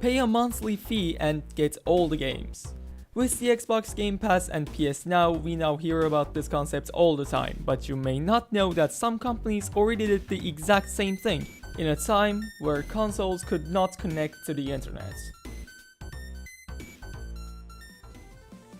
Pay a monthly fee and get all the games. With the Xbox Game Pass and PS Now, we now hear about this concept all the time, but you may not know that some companies already did the exact same thing in a time where consoles could not connect to the internet.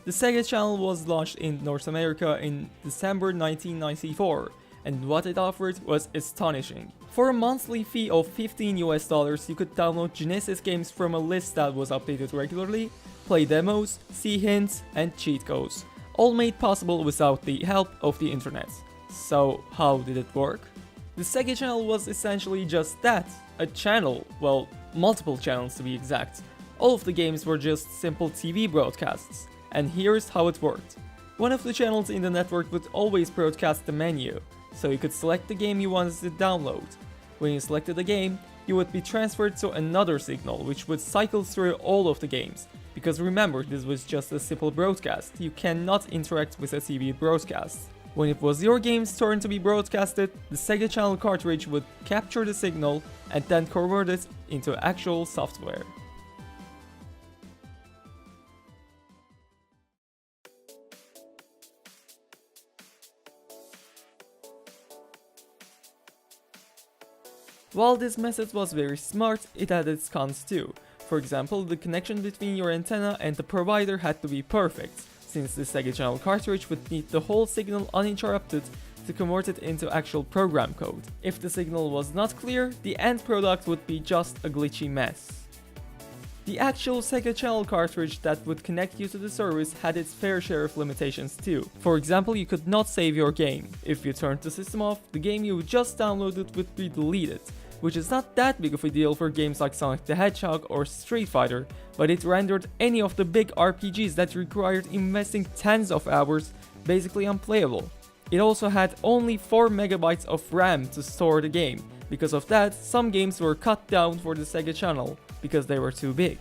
The Sega Channel was launched in North America in December 1994, and what it offered was astonishing. For a monthly fee of $15 you could download Genesis games from a list that was updated regularly, play demos, see hints, and cheat codes, all made possible without the help of the internet. So how did it work? The Sega Channel was essentially just that, a channel, well, multiple channels to be exact. All of the games were just simple TV broadcasts, and here's how it worked. One of the channels in the network would always broadcast the menu, so you could select the game you wanted to download. When you selected a game, you would be transferred to another signal which would cycle through all of the games. Because remember, this was just a simple broadcast, you cannot interact with a TV broadcast. When it was your game's turn to be broadcasted, the Sega Channel cartridge would capture the signal and then convert it into actual software. While this method was very smart, it had its cons too. For example, the connection between your antenna and the provider had to be perfect, since the Sega Channel cartridge would need the whole signal uninterrupted to convert it into actual program code. If the signal was not clear, the end product would be just a glitchy mess. The actual Sega Channel cartridge that would connect you to the service had its fair share of limitations too. For example, you could not save your game. If you turned the system off, the game you just downloaded would be deleted, which is not that big of a deal for games like Sonic the Hedgehog or Street Fighter, but it rendered any of the big RPGs that required investing tens of hours basically unplayable. It also had only 4 MB of RAM to store the game. Because of that, some games were cut down for the Sega Channel because they were too big.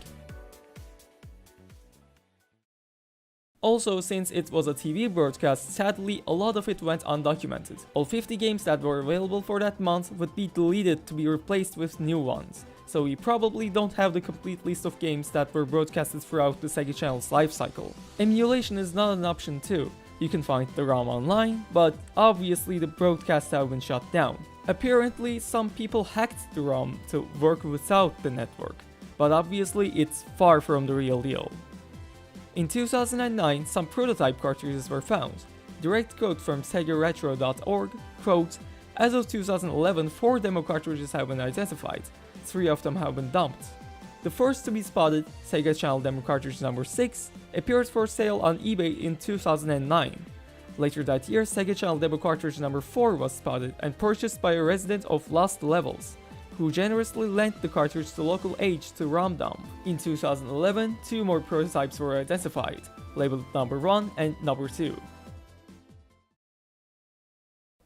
Also, since it was a TV broadcast, sadly a lot of it went undocumented. All 50 games that were available for that month would be deleted to be replaced with new ones. So we probably don't have the complete list of games that were broadcasted throughout the Sega Channel's lifecycle. Emulation is not an option too. You can find the ROM online, but obviously the broadcasts have been shut down. Apparently, some people hacked the ROM to work without the network, but obviously it's far from the real deal. In 2009, some prototype cartridges were found. Direct quote from SegaRetro.org, quote, "As of 2011, 4 demo cartridges have been identified. 3 of them have been dumped. The first to be spotted, Sega Channel demo cartridge number 6, appeared for sale on eBay in 2009. Later that year, Sega Channel demo cartridge number 4 was spotted and purchased by a resident of Lost Levels, who generously lent the cartridge to local age to ROM dump. In 2011, 2 more prototypes were identified, labeled number 1 and number 2.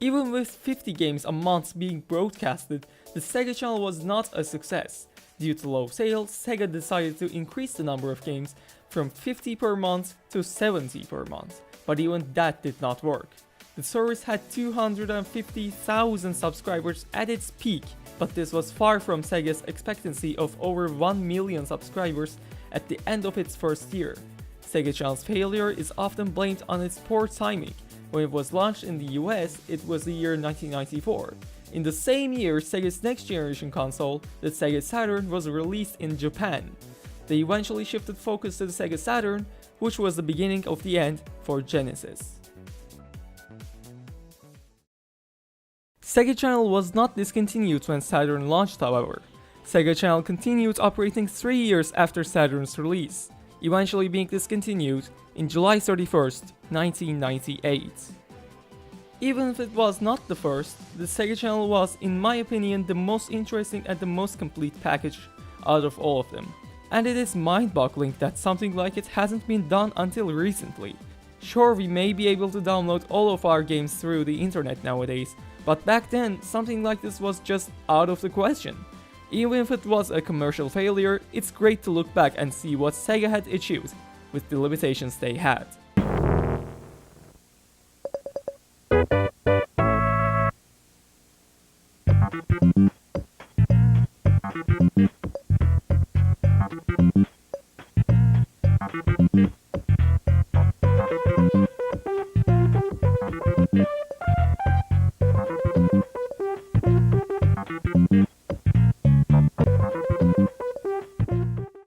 Even with 50 games a month being broadcasted, the Sega Channel was not a success. Due to low sales, Sega decided to increase the number of games from 50 per month to 70 per month, but even that did not work. The service had 250,000 subscribers at its peak, but this was far from Sega's expectancy of over 1 million subscribers at the end of its first year. Sega Channel's failure is often blamed on its poor timing. When it was launched in the US, it was the year 1994. In the same year, Sega's next generation console, the Sega Saturn, was released in Japan. They eventually shifted focus to the Sega Saturn, which was the beginning of the end for Genesis. Sega Channel was not discontinued when Saturn launched, however. Sega Channel continued operating 3 years after Saturn's release, eventually being discontinued in July 31st, 1998. Even if it was not the first, the Sega Channel was, in my opinion, the most interesting and the most complete package out of all of them. And it is mind-boggling that something like it hasn't been done until recently. Sure, we may be able to download all of our games through the internet nowadays, but back then, something like this was just out of the question. Even if it was a commercial failure, it's great to look back and see what Sega had achieved with the limitations they had.